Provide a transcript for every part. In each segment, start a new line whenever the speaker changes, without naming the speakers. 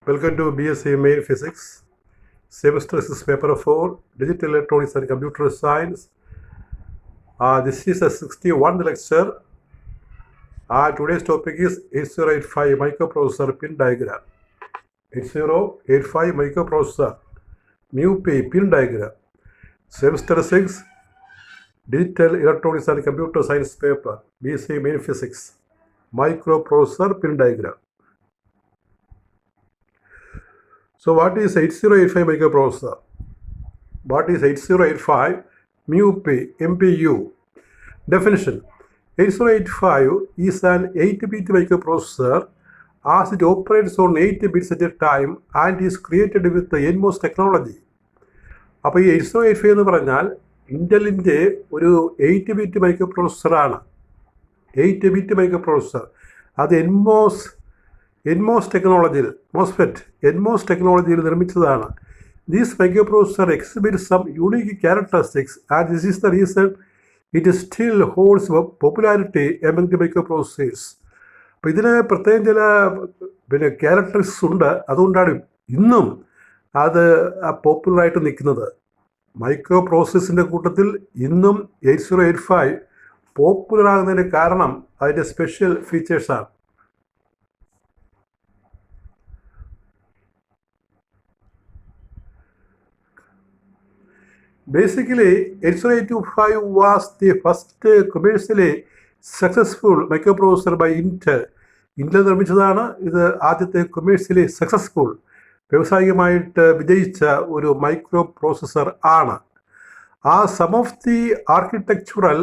Welcome to BSc Main Physics, Semester 6, Paper 4, Digital Electronics and Computer Science. This is a 61st lecture. Today's topic is 8085 microprocessor pin diagram. 8085 microprocessor MUP pin diagram. Semester 6, Digital Electronics and Computer Science paper, BSc Main Physics, microprocessor pin diagram. So what is 8085 microprocessor? What is 8085 MUP MPU? Definition: 8085 is an 8-bit microprocessor as it operates on 8 bits at a time and is created with the NMOS technology. അപ്പോൾ ഈ 8085 എന്ന് പറഞ്ഞാൽ ഇൻ്റലിൻ്റെ ഒരു 8-ബിറ്റ് മൈക്രോപ്രോസസ്സറാണ്. 8-ബിറ്റ് മൈക്രോപ്രോസസ്സർ അത് NMOS ടെക്നോളജിയിൽ NMOS ടെക്നോളജിയിൽ നിർമ്മിച്ചതാണ്. This microprocessor exhibits some unique characteristics and this is the reason it still holds popularity among the microprocessors. അപ്പോൾ ഇതിന് പ്രത്യേകം ചില ക്യാരക്ടറിസ്റ്റിക്സ് ഉണ്ട്. അതുകൊണ്ടാണ് ഇന്നും അത് പോപ്പുലറായിട്ട് നിൽക്കുന്നത്. മൈക്രോ പ്രോസസ്സിൻ്റെ കൂട്ടത്തിൽ ഇന്നും 8085 പോപ്പുലർ ആകുന്നതിന് കാരണം അതിൻ്റെ special ഫീച്ചേഴ്സാണ്. Basically, 8085 was the first commercially successful microprocessor by Intel. Intel നിർമ്മിച്ചതാണ്. ഇത് ആദ്യത്തെ കൊമേഴ്സ്യലി സക്സസ്ഫുൾ, വ്യാവസായികമായിട്ട് വിജയിച്ച ഒരു മൈക്രോ പ്രോസസ്സർ ആണ്. Some of the architectural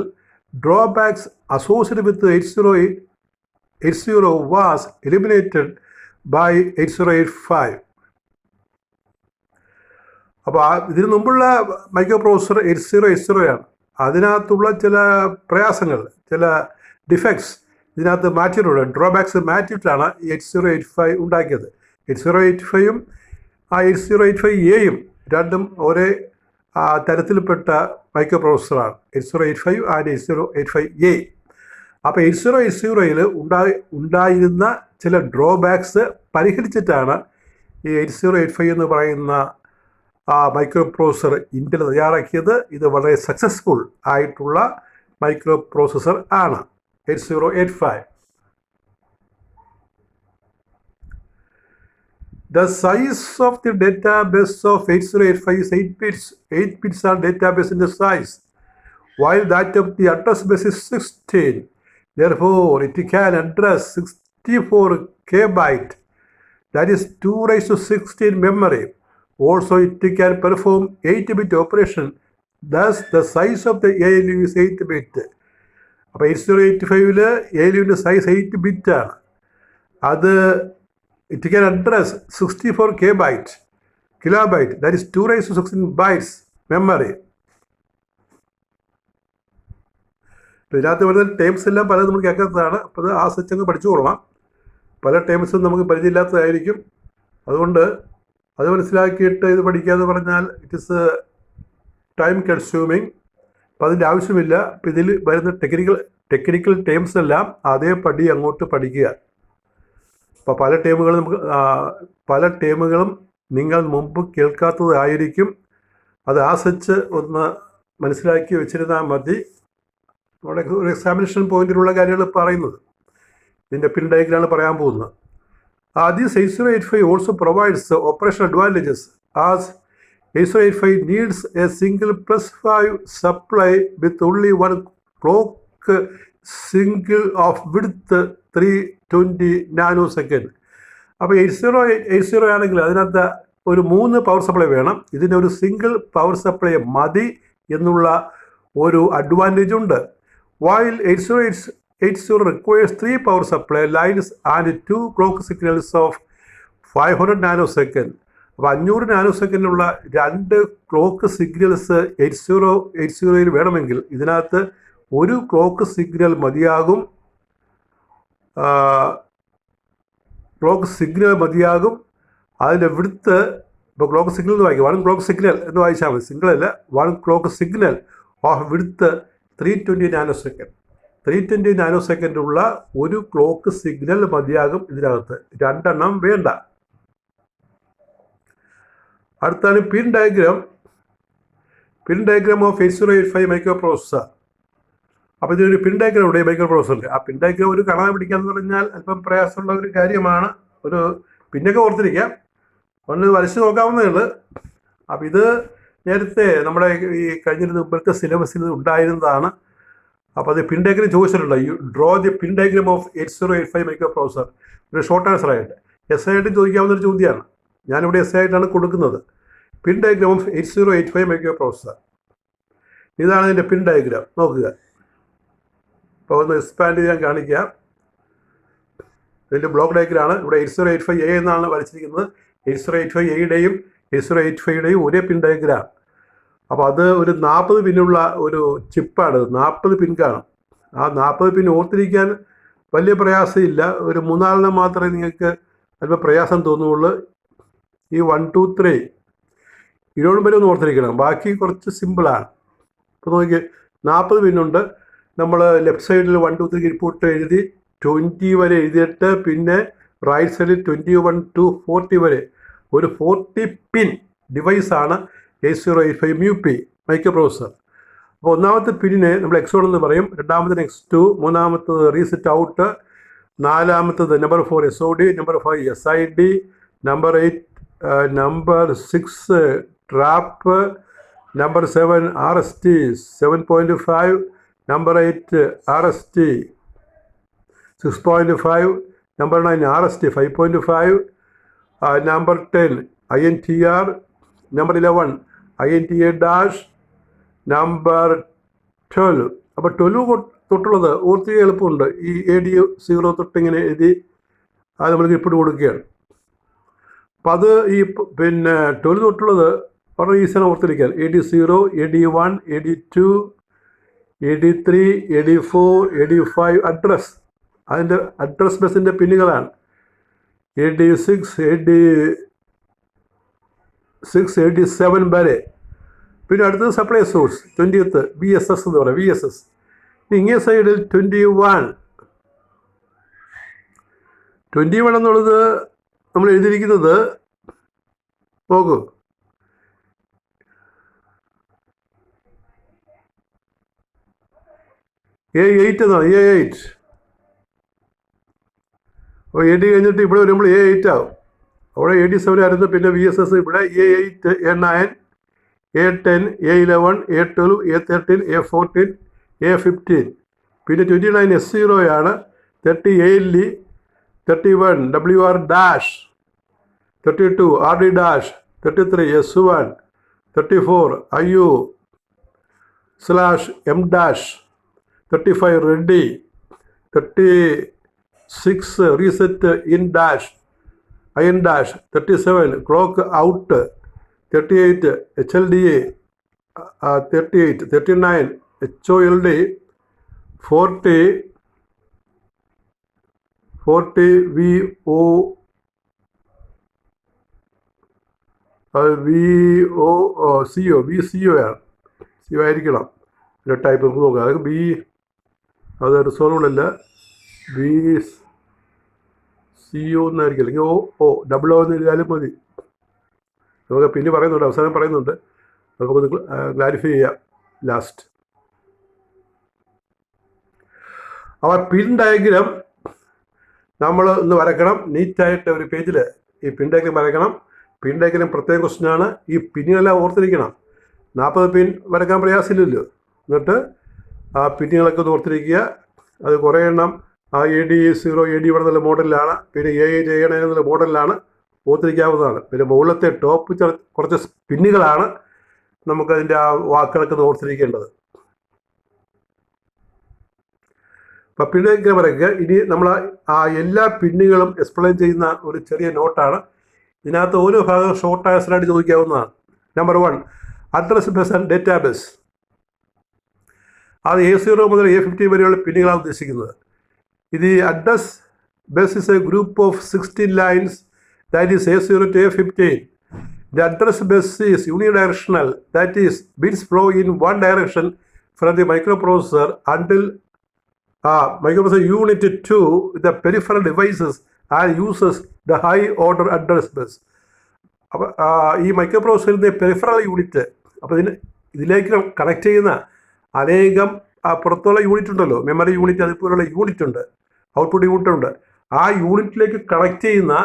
drawbacks associated with 8080 was eliminated by 8085. അപ്പോൾ ഇതിനു മുമ്പുള്ള മൈക്രോ പ്രോസസ്സർ 8080 ആണ്. അതിനകത്തുള്ള ചില പ്രയാസങ്ങൾ, ചില ഡിഫക്ട്സ് ഇതിനകത്ത് മാറ്റിയിട്ടുണ്ട്. ഡ്രോബാക്സ് മാറ്റിയിട്ടാണ് ഈ 8085 ഉണ്ടാക്കിയത്. 8085ഉം 8085A രണ്ടും ഒരേ തരത്തിൽപ്പെട്ട മൈക്രോ പ്രോസസ്സറാണ്. 8085 and 8085A. അപ്പോൾ 8080യിൽ ഉണ്ടായിരുന്ന ചില ഡ്രോബാക്സ് പരിഹരിച്ചിട്ടാണ് ഈ 8085 എന്ന് പറയുന്ന മൈക്രോ പ്രോസസ്സർ ഇന്റൽ തയ്യാറാക്കിയത്. ഇത് വളരെ സക്സസ്ഫുൾ ആയിട്ടുള്ള മൈക്രോ പ്രോസസ്സർ ആണ് 8085. The size of the database of 8085 is 8 bits. 8 bits are database in the size, while that of the address base is 16. Therefore, it can address 64 KB. That is 2 raised to 16 memory. Also, it can perform 8-bit operation. Thus, the size of the ALU is 8-bit. അപ്പോൾ 8085ൽ ALUവിൻ്റെ size 8-bit ആണ്. അത് it can address 64 kilobyte. That is 2 raised to 16 bytes memory. ഇതിനകത്ത് വരുന്ന terms എല്ലാം പലതും നമുക്ക് കേൾക്കാത്തതാണ്. അപ്പോൾ അത് സെച്ചങ്ങ് പഠിച്ചു കൊള്ളാം. പല ടേംസും നമുക്ക് പരിചയമില്ലാത്തതായിരിക്കും. അതുകൊണ്ട് അത് മനസ്സിലാക്കിയിട്ട് ഇത് പഠിക്കാന്ന് പറഞ്ഞാൽ ഇറ്റ് ഇസ് ടൈം കൺസ്യൂമിങ്. അപ്പം അതിൻ്റെ ആവശ്യമില്ല. അപ്പം ഇതിൽ വരുന്ന ടെക്നിക്കൽ ടേംസ് എല്ലാം അതേപടി അങ്ങോട്ട് പഠിക്കുക. അപ്പോൾ പല ടേമുകളും നിങ്ങൾ മുമ്പ് കേൾക്കാത്തതായിരിക്കും. അത് ആസച്ച് ഒന്ന് മനസ്സിലാക്കി വെച്ചിരുന്നാൽ മതി. നമ്മുടെ ഒരു എക്സാമിനേഷൻ പോയിന്റിലുള്ള കാര്യങ്ങൾ പറയുന്നത് ഇതിൻ്റെ പിൻ ഡയഗ്രാമാണ് പറയാൻ പോകുന്നത്. This 8085 also provides operational advantages as 8085 needs a single +5 supply with only one clock single of width 320 nanosecond. അപ്പോൾ 8080 ആണെങ്കിൽ അതിനകത്ത് ഒരു 3 പവർ സപ്ലൈ വേണം. ഇതിന് ഒരു സിംഗിൾ പവർ സപ്ലൈ മതി എന്നുള്ള ഒരു അഡ്വാൻറ്റേജ് ഉണ്ട്. While 8080 requires 3 power supply lines and 2 clock signals of 500 nanosecond. അപ്പോൾ 500 നാനോസെക്കൻഡിലുള്ള 2 ക്ലോക്ക് സിഗ്നൽസ് 8080യിൽ വേണമെങ്കിൽ ഇതിനകത്ത് ഒരു ക്ലോക്ക് സിഗ്നൽ മതിയാകും. അതിൻ്റെ വിഡ്ത്ത് ഇപ്പോൾ ക്ലോക്ക് സിഗ്നൽ എന്ന് വായിക്കും. 1 ക്ലോക്ക് സിഗ്നൽ എന്ന് വായിച്ചാൽ മതി. സിംഗിളല്ല, 1 clock signal of width 320 nanosecond. 320 നാനോസെക്കൻഡുള്ള ഒരു ക്ലോക്ക് സിഗ്നൽ മതിയാകും ഇതിനകത്ത്. 2 എണ്ണം വേണ്ട. അടുത്താണ് പിൻ ഡയഗ്രാം ഓഫ് 8085 മൈക്രോ പ്രോസസ്സർ. അപ്പോൾ ഇതിനൊരു പിൻ ഡയഗ്രാം ഉണ്ട് മൈക്രോ പ്രോസസ്സറിൽ. ആ പിൻ ഡയഗ്രാം ഒരു കാണാൻ പിടിക്കാന്ന് പറഞ്ഞാൽ അല്പം പ്രയാസമുള്ള ഒരു കാര്യമാണ്. ഒരു പിന്നൊക്കെ ഓർത്തിരിക്കാം, ഒന്ന് വരച്ച് നോക്കാവുന്നതേ ഉള്ളൂ. അപ്പം ഇത് നേരത്തെ നമ്മുടെ ഈ കഴിഞ്ഞിരുന്ന മുമ്പത്തെ സിലബസിൽ ഉണ്ടായിരുന്നതാണ്. അപ്പോൾ അത് പിൻ ഡയഗ്രാം ചോദിച്ചിട്ടുണ്ട്. U draw the pin diagram of 8085 micro processor. ഒരു ഷോർട്ട് ആൻസർ ആയിട്ട് എസ് ആയിട്ട് ചോദിക്കാവുന്ന ഒരു ചോദ്യമാണ്. ഞാനിവിടെ എസ് ആയിട്ടാണ് കൊടുക്കുന്നത്. പിൻ ഡയഗ്രാം ഓഫ് 8085 മൈക്രോ പ്രോസസ്സർ. ഇതാണ് ഇതിൻ്റെ പിൻ ഡയഗ്രാം. നോക്കുക. അപ്പോൾ ഒന്ന് എക്സ്പാൻഡ് ചെയ്യാൻ കാണിക്കാം. ഇതിൻ്റെ ബ്ലോക്ക് ഡയഗ്രാമാണ്. ഇവിടെ 8085A എന്നാണ് വരച്ചിരിക്കുന്നത്. 8085Aയുടെയും 8085യുടെയും ഒരേ പിൻ ഡയഗ്രാം. അപ്പോൾ അത് ഒരു 40 പിന്നുള്ള ഒരു ചിപ്പാണ്. 40 പിൻ കാണും. ആ 40 പിൻ ഓർത്തിരിക്കാൻ വലിയ പ്രയാസമില്ല. ഒരു 3-4 മാത്രമേ നിങ്ങൾക്ക് അല്പം പ്രയാസം തോന്നുകയുള്ളൂ. ഈ 1 2 3 ഇതിനോട് വരെ ഒന്ന് ഓർത്തിരിക്കണം. ബാക്കി കുറച്ച് സിമ്പിളാണ്. ഇപ്പോൾ നോക്കി 40 പിന്നുണ്ട്. നമ്മൾ ലെഫ്റ്റ് സൈഡിൽ 1 2 3 ഇൻപുട്ട് എഴുതി 20 വരെ എഴുതിയിട്ട് പിന്നെ റൈറ്റ് സൈഡിൽ 21 to 40 വരെ ഒരു 40 പിൻ ഡിവൈസാണ് 8085 MUP മൈക്രോ പ്രോസസ്സർ. അപ്പോൾ ഒന്നാമത്തെ പിന്നിനെ നമ്മൾ X1 എന്ന് പറയും, രണ്ടാമത്തെ X2, മൂന്നാമത്തത് റീസെറ്റ് ഔട്ട്, നാലാമത്തത് number 4 SOD, number 5 SID, number 8 number 6 trap, number 7 RST 7.5, number 8 RST 6.5, number 9 RST 5.5, number 10 INTR, number 11 INTA dash, number 12. അപ്പോൾ 12 തൊട്ടുള്ളത് ഓർത്തി എളുപ്പമുണ്ട്. ഈ AD0 തൊട്ടിങ്ങനെ എഴുതി അത് നമ്മൾ ഇപ്പിട്ട് കൊടുക്കുകയാണ്. അപ്പോൾ അത് ഈ പിന്നെ 12 തൊട്ടുള്ളത് വളരെ ഈസിയാണ് ഓർത്തിരിക്കാൻ. AD0, AD1, AD2, AD3, AD4, AD5 address. അതിൻ്റെ അഡ്രസ് ബസ്സിൻ്റെ പിന്നുകളാണ്. AD6, AD7 വരെ. പിന്നെ അടുത്തത് സപ്ലൈ സോഴ്സ് 20th VSS എന്ന് പറയാം. VSS ഇങ്ങേ സൈഡിൽ 21 എന്നുള്ളത് നമ്മൾ എഴുതിയിരിക്കുന്നത് നോക്കൂ. A8 എന്നാണ്. A8. അപ്പോൾ AD കഴിഞ്ഞിട്ട് ഇവിടെ വരുമ്പോൾ A8 ആവും. അവിടെ AD7 ആയിരുന്നു. പിന്നെ VSS ഇവിടെ A8, A9, A10, A11, A12, A13, A14, A15. പിന്നെ 29 S0 ആണ്. 30 ALE, 31 WR dash, 32 RD dash, 33 S1, 34 IU /M dash, 35 ready, 36 reset in dash, IN dash, 37 clock out, 38 HLDA, 38, 39 HOLD, 40 VCO ആണ്. CO ആയിരിക്കണം. പിന്നെ type നമുക്ക് നോക്കാം. അതൊക്കെ അത് റിസോൾവല്ല. VCO എന്നായിരിക്കും. അല്ലെങ്കിൽ O എന്ന് എഴുതിയാലും മതി. നമുക്ക് പിന്നെ പറയുന്നുണ്ട്, അവസാനം പറയുന്നുണ്ട്. നമുക്കൊന്ന് ക്ലാരിഫൈ ചെയ്യാം ലാസ്റ്റ്. അപ്പോൾ പിൻ ഡയഗ്രാം നമ്മൾ ഒന്ന് വരക്കണം. നീറ്റായിട്ട് ഒരു പേജിൽ ഈ പിൻ ഡയഗ്രാം വരക്കണം. പിൻ ഡയഗ്രാം പ്രത്യേക ക്വസ്റ്റ്യനാണ്. ഈ പിന്നുകളെല്ലാം ഓർത്തിരിക്കണം. 40 പിൻ വരക്കാൻ പ്രയാസമില്ലല്ലോ. എന്നിട്ട് ആ പിന്നുകളൊക്കെ ഒന്ന് ഓർത്തിരിക്കുക. അത് കുറേ എണ്ണം AD0, AD1 എന്നുള്ള മോഡലിലാണ്. പിന്നെ A8, A9 എന്നുള്ള മോഡലിലാണ്. ഓർത്തിരിക്കാവുന്നതാണ്. പിന്നെ മുകളിലത്തെ ടോപ്പ് കുറച്ച് പിന്നുകളാണ് നമുക്കതിൻ്റെ ആ വാക്കുകളൊക്കെ ഓർത്തിരിക്കേണ്ടത്. അപ്പം പിൻ ഡയഗ്രാം വരയ്ക്കുക. ഇനി നമ്മൾ ആ എല്ലാ പിന്നുകളും എക്സ്പ്ലെയിൻ ചെയ്യുന്ന ഒരു ചെറിയ നോട്ടാണ്. ഇതിനകത്ത് ഓരോ ഭാഗം ഷോർട്ട് ആൻസറായിട്ട് ചോദിക്കാവുന്നതാണ്. Number 1 address bus and data bus. അത് A0 മുതൽ A15 വരെയുള്ള പിന്നുകളാണ് ഉദ്ദേശിക്കുന്നത്. ഇത് address bus is a group of 16 lines that is A0 to A15. The address bus is unidirectional, that is, bits flow in one direction from the microprocessor until microprocessor unit 2 the peripheral devices and uses the high order address bus. അപ്പോൾ ഈ micro പ്രോസസ്സറിൻ്റെ peripheral unit, അപ്പോൾ ഇതിലേക്ക് connect ചെയ്യുന്ന അനേകം പുറത്തുള്ള unit ഉണ്ടല്ലോ, memory unit അതുപോലുള്ള unit ഉണ്ട്, ഔട്ട്പുട്ട് യൂണിറ്റ് ഉണ്ട്. ആ യൂണിറ്റിലേക്ക് കണക്ട് ചെയ്യുന്ന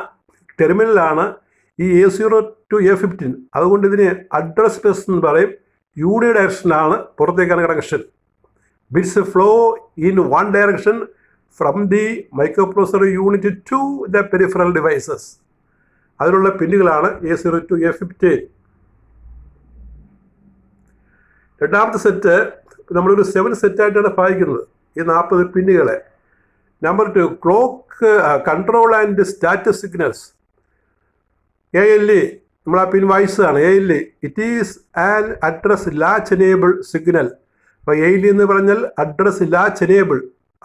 ടെർമിനലാണ് ഈ A0 to A15. അതുകൊണ്ട് ഇതിന് അഡ്രസ് ബസ് എന്ന് പറയും. യൂണി ഡയറക്ഷനാണ് പുറത്തേക്കാണ് connection. Bits flow in one direction from the micro processor unit two the peripheral devices. അതിലുള്ള പിന്നുകളാണ് A0 to A15. രണ്ടാമത്തെ സെറ്റ് നമ്മളൊരു 7 സെറ്റായിട്ടാണ് ഭാഗിക്കുന്നത് ഈ 40 പിന്നുകളെ. Number 2, clock control and status signals. ALE നമ്മൾ ആ പിൻ വായിച്ചതാണ്. ALE it is an address latch enable signal. അപ്പോൾ ALE എന്ന് പറഞ്ഞാൽ അഡ്രസ് ലാച്ച് എനേബിൾ,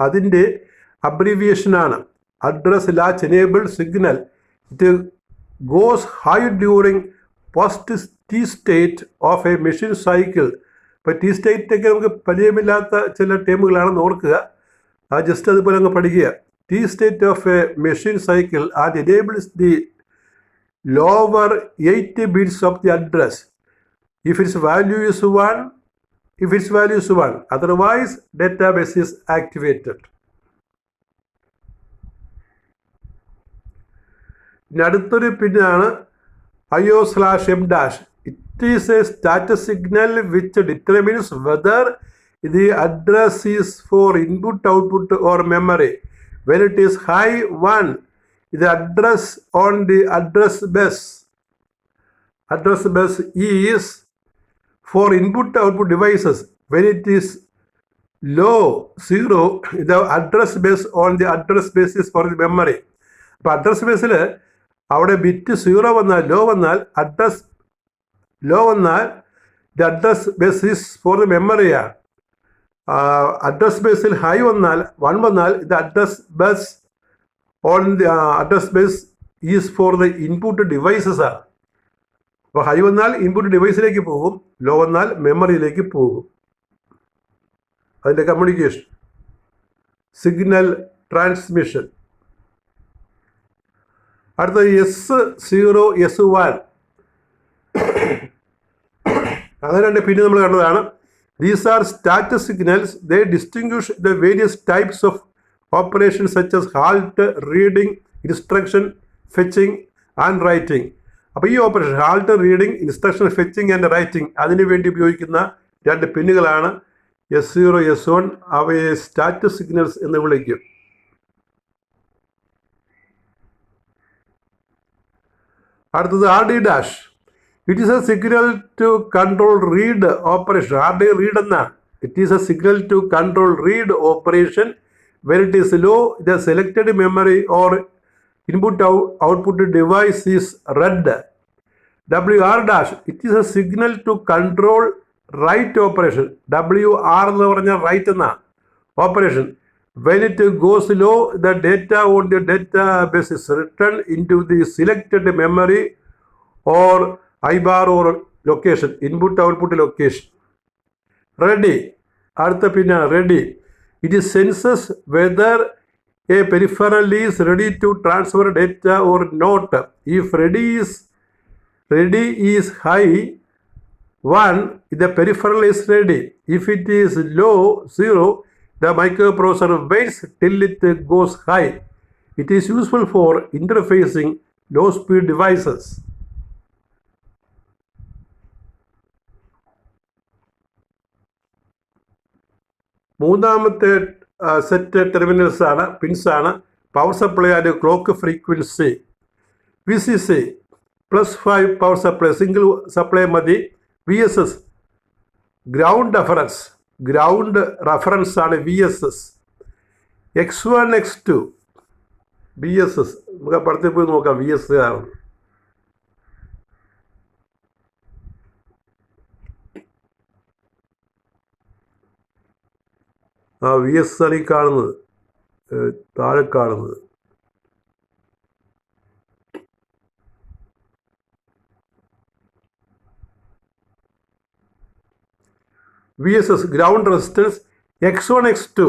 അതിൻ്റെ അബ്രീവിയേഷനാണ് address latch enable signal. It goes high during first T state of a machine cycle. ഇപ്പോൾ T സ്റ്റേറ്റൊക്കെ നമുക്ക് പരിചയമില്ലാത്ത ചില ടേമുകളാണെന്ന് ഓർക്കുക, ജസ്റ്റ് അതുപോലെ അങ്ങ് പഠിക്കുക. T state of a machine cycle and enables the lower 80 bits of the address if its value is 1, otherwise database is activated. ഇനി അടുത്തൊരു പിന്നാണ് IO/M'. It is a status signal which determines whether the address is for input, output or memory. When it is high 1, the address on the address bus is for input output devices. When it is low 0, the address bus on the address bus is for the memory. അപ്പോൾ address ബേസിൽ അവിടെ bit 0 വന്നാൽ, low വന്നാൽ the address bus is for the മെമ്മറിയാണ്. Address ബേസിൽ high വന്നാൽ 1 വന്നാൽ ഇത് address bus on the address bus is for the input devices ആണ്. അപ്പോൾ ഹൈ വന്നാൽ ഇൻപുട്ട് ഡിവൈസിലേക്ക് പോകും, ലോ വന്നാൽ മെമ്മറിയിലേക്ക് പോകും. അതിൻ്റെ കമ്മ്യൂണിക്കേഷൻ, സിഗ്നൽ ട്രാൻസ്മിഷൻ. അടുത്ത S0 S1. അങ്ങനെ രണ്ട് പിന്നെ നമ്മൾ കണ്ടതാണ്. These are status signals. They distinguish the various types of operations such as halt, reading, instruction, fetching and writing. അപ്പോൾ ഈ operation halt, reading, instruction, fetching and writing അതിനു വേണ്ടി ഉപയോഗിക്കുന്ന രണ്ട് പിന്നുകളാണ് S0 S1. അവയെ സ്റ്റാറ്റസ് സിഗ്നൽസ് എന്ന് വിളിക്കും. അടുത്തത് RD'. It is a signal to control read operation. RD read എന്നാണ്. It is a signal to control read operation. When it is low, the selected memory or input output device is read. WR'. It is a signal to control write operation. WR എന്ന് പറഞ്ഞാൽ right എന്ന operation. When it goes low, the data on the database is written into the selected memory or IBAR or location, input output location. Ready. അടുത്ത പിന്നെ ready. It senses whether a peripheral is ready to transfer data or not. If ready is high 1, the peripheral is ready. If it is low 0, the microprocessor waits till it goes high. It is useful for interfacing low speed devices. മൂന്നാമത്തെ set terminals ആണ്, pins ആണ്. Power supply and clock frequency. VCC +5 power supply, single supply മതി. VSS ground reference ആണ് VSS. X1 X2 BSS നമുക്ക് പടത്തിൽ പോയി നോക്കാം. VSS ആണ്. VSS ആണ് ഈ കാണുന്നത്, താഴെ കാണുന്നത്. VSS ground resistance. X1 X2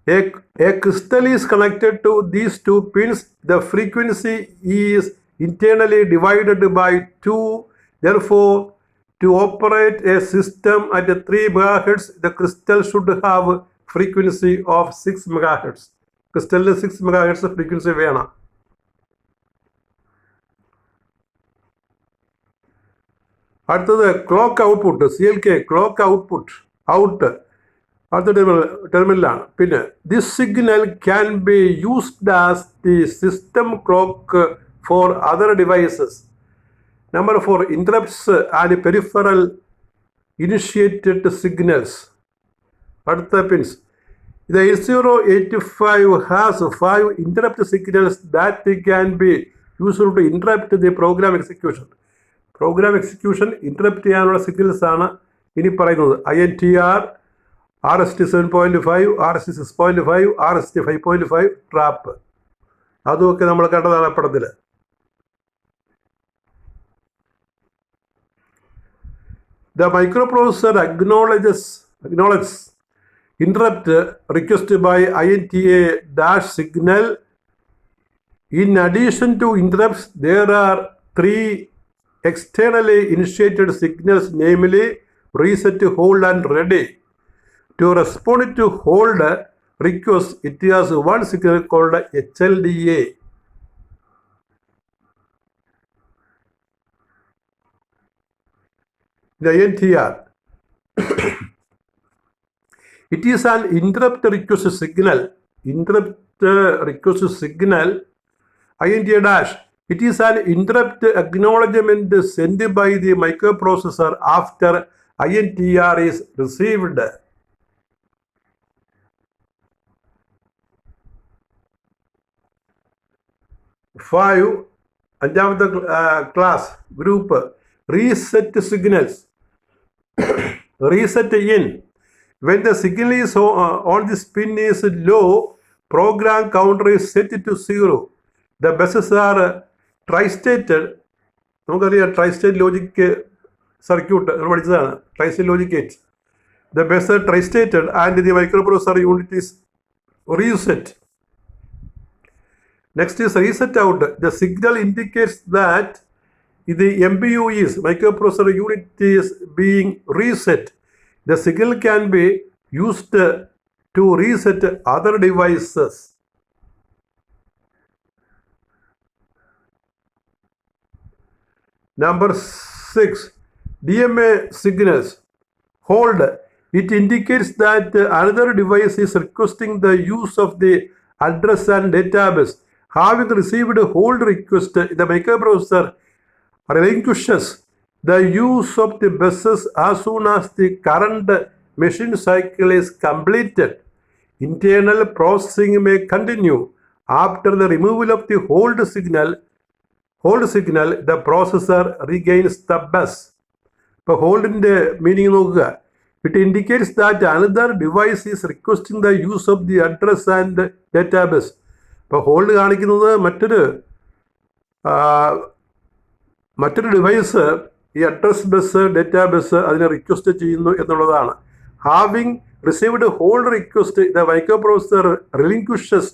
A crystal is connected to these two pins. The frequency is internally divided by 2. Therefore, to operate a system at 3 MHz, the crystal should have frequency of 6 MHz. Crystal 6 MHz frequency വേണം. അടുത്തത് clock output, CLK clock out അടുത്ത ടെർമിനലാണ്. പിന്നെ this signal can be used as the system clock for other devices. Number 4 interrupts and peripheral initiated signals. അടുത്ത pins. The 8085 has 5 interrupt signals that can be used to interrupt the program execution. Program execution interrupt ചെയ്യാനുള്ള signals ആണ് ഇനി പറയുന്നത്. INTR, RST 7.5, RST 6.5, RST 5.5 trap. അതുമൊക്കെ നമ്മൾ കണ്ടതാണ് പടത്തിൽ. The microprocessor acknowledges interrupt request by INTA dash signal. In addition to interrupts, there are 3 externally initiated signals, namely reset, hold and ready. To respond to hold request, it has one signal called HLDA. The INTR. It is an interrupt request signal. INTA dash. It is an interrupt acknowledgement sent by the microprocessor after INTR is received. അഞ്ചാമത്തെ class group reset signals. Reset in. When the signal is on this pin is low, program counter is set to 0. The buses are tri-stated. നമുക്കറിയാം tri-state logic circuit പഠിച്ചതാണ്. tri-state logic gate. The bus are tri-stated and the microprocessor unit is reset. Next is reset out. The signal indicates that the MPU is microprocessor unit is being reset. The signal can be used to reset other devices. Number 6, DMA signals. Hold. It indicates that another device is requesting the use of the address and database. Having received a hold request, the microprocessor relinquishes the use of the buses as soon as the current machine cycle is completed. Internal processing may continue. After the removal of the hold signal, the processor regains the bus. ഇപ്പോൾ ഹോൾഡിൻ്റെ meaning നോക്കുക. It indicates that another device is requesting the use of the address and database. ഇപ്പോൾ hold കാണിക്കുന്നത് മറ്റൊരു device ഈ address bus database അതിനെ request ചെയ്യുന്നു എന്നുള്ളതാണ്. Having received hold request, the microprocessor relinquishes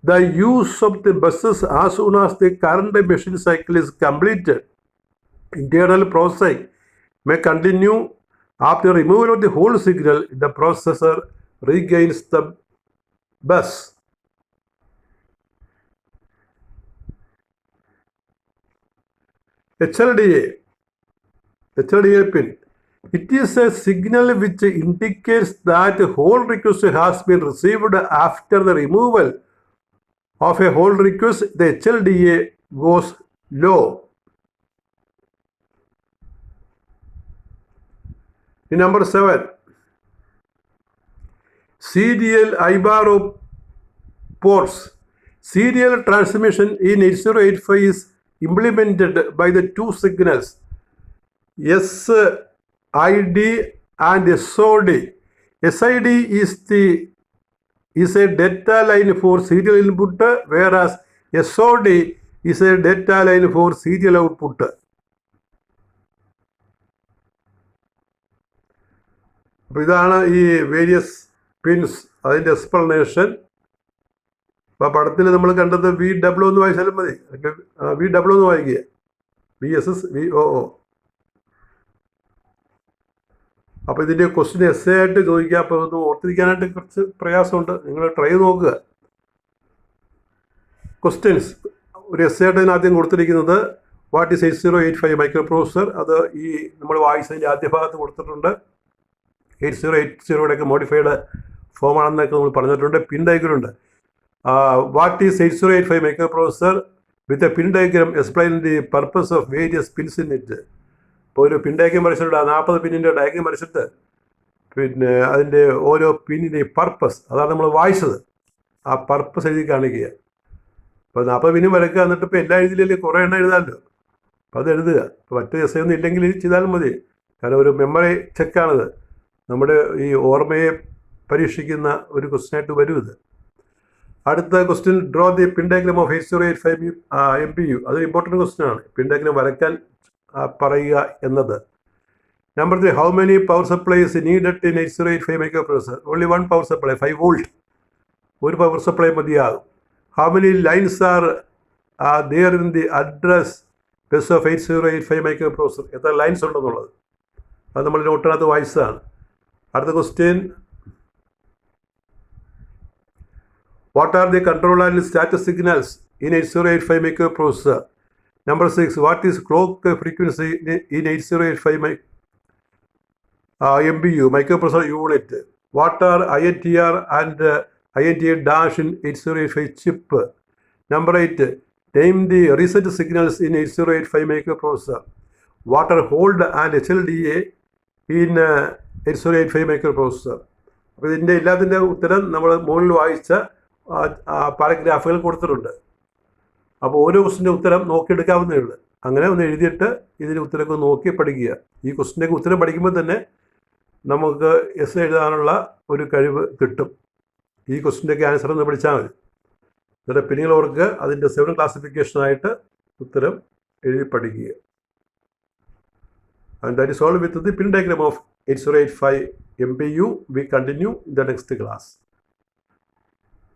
the use of the buses as soon as the current machine cycle is completed. Internal processing may continue. After removal of the hold signal, the processor regains the bus. HLDA pin. It is a signal which indicates that hold request has been received. After the removal of a hold request, the HLDA goes low. Number 7, serial IBARO ports. Serial transmission in 8085 is implemented by the 2 signals SID and SOD. SID is a data line for serial input, whereas SOD is a data line for serial output. അപ്പോൾ ഇതാണ് ഈ various pins അതിൻ്റെ explanation. അപ്പോൾ പടത്തിൽ നമ്മൾ കണ്ടത് VW എന്ന് വായിച്ചാലും മതി. VW എന്ന് വായിക്കുക, VSSVOO. അപ്പോൾ ഇതിൻ്റെ ക്വസ്റ്റ്യൻ എസ്സേ ആയിട്ട് ചോദിക്കുക. അപ്പോൾ ഒന്ന് ഓർത്തിരിക്കാനായിട്ട് കുറച്ച് പ്രയാസമുണ്ട്, നിങ്ങൾ ട്രൈ നോക്കുക. ക്വസ്റ്റ്യൻസ് ഒരു എസ്സേ ആയിട്ട് ആദ്യം കൊടുത്തിരിക്കുന്നത് വാട്ട് ഈസ് 8085 മൈക്രോ പ്രോസസർ. അത് ഈ നമ്മൾ വായിച്ചതിൻ്റെ ആദ്യ ഭാഗത്ത് കൊടുത്തിട്ടുണ്ട്. 8080 മോഡിഫൈഡ് ഫോമാണെന്നൊക്കെ നമ്മൾ പറഞ്ഞിട്ടുണ്ട്. പിൻ ഡയഗ്രാമുണ്ട്. What is 8085 microprocessor with a pin diagram explain the purpose of various pins in it. ഇപ്പോൾ ഒരു പിൻ ഡയഗ്രാം വരച്ചിട്ട് 40 പിന്നിൻ്റെ ഡയഗ്രാം വരച്ചിട്ട് പിന്നെ അതിൻ്റെ ഓരോ പിന്നിൻ്റെ പർപ്പസ്, അതാണ് നമ്മൾ വായിച്ചത്, ആ പർപ്പസ് എഴുതി കാണിക്കുക. അപ്പോൾ 40 പിന്നും വരയ്ക്കുക. എന്നിട്ട് ഇപ്പോൾ എല്ലാ എഴുതിയില്ലേ കുറേ എണ്ണം എഴുതാമല്ലോ, അപ്പോൾ അത് എഴുതുക. ഇപ്പോൾ മറ്റു ദിവസമൊന്നും ഇല്ലെങ്കിൽ ചെയ്താലും മതി. കാരണം ഒരു മെമ്മറി ചെക്കാണിത്, നമ്മുടെ ഈ ഓർമ്മയെ പരീക്ഷിക്കുന്ന ഒരു ക്വസ്റ്റ്യനായിട്ട് വരും ഇത്. അടുത്ത question draw the pin diagram of 8085 MPU. അത് ഇമ്പോർട്ടൻറ്റ് ക്വസ്റ്റ്യനാണ്, പിൻ ഡയഗ്രാം വരയ്ക്കാൻ പറയുക എന്നത്. Number 3, how many power supplies needed in 8085 microprocessor. Only 1 power supply, 5 volt. ഒരു പവർ സപ്ലൈ മതിയാകും. How many lines are there in the address bus of 8085 microprocessor. എത്ര lines ഉണ്ടെന്നുള്ളത് അത് നമ്മൾ നോട്ടിനകത്ത് വായിച്ചതാണ്. അടുത്ത question, what are the control and status signals in 8085 microprocessor? Number 6, what is clock frequency in 8085 MPU microprocessor unit? What are INTR and INTR dash in 8085 chip? Number 8, name the reset signals in 8085 microprocessor. What are hold and HLDA in 8085 microprocessor? അപ്പോൾ ഇതിൻ്റെ എല്ലാത്തിൻ്റെ ഉത്തരം നമ്മൾ മുകളിൽ വായിച്ച പാരഗ്രാഫുകൾ കൊടുത്തിട്ടുണ്ട്. അപ്പോൾ ഓരോ ക്വസ്റ്റിൻ്റെ ഉത്തരം നോക്കിയെടുക്കാവുന്നേ ഉള്ളൂ. അങ്ങനെ ഒന്ന് എഴുതിയിട്ട് ഇതിൻ്റെ ഉത്തരമൊക്കെ നോക്കി പഠിക്കുക. ഈ ക്വസ്റ്റിൻ്റെയൊക്കെ ഉത്തരം പഠിക്കുമ്പോൾ തന്നെ നമുക്ക് എസ് എഴുതാനുള്ള ഒരു കഴിവ് കിട്ടും. ഈ ക്വസ്റ്റിൻ്റെയൊക്കെ ആൻസർ ഒന്ന് പഠിച്ചാൽ മതി. എന്നിട്ട് പിന്നീട് ഓർക്ക് അതിൻ്റെ 7 ക്ലാസിഫിക്കേഷനായിട്ട് ഉത്തരം എഴുതി പഠിക്കുക. And that is all with the pin diagram of 8085 MPU. We continue in the next class.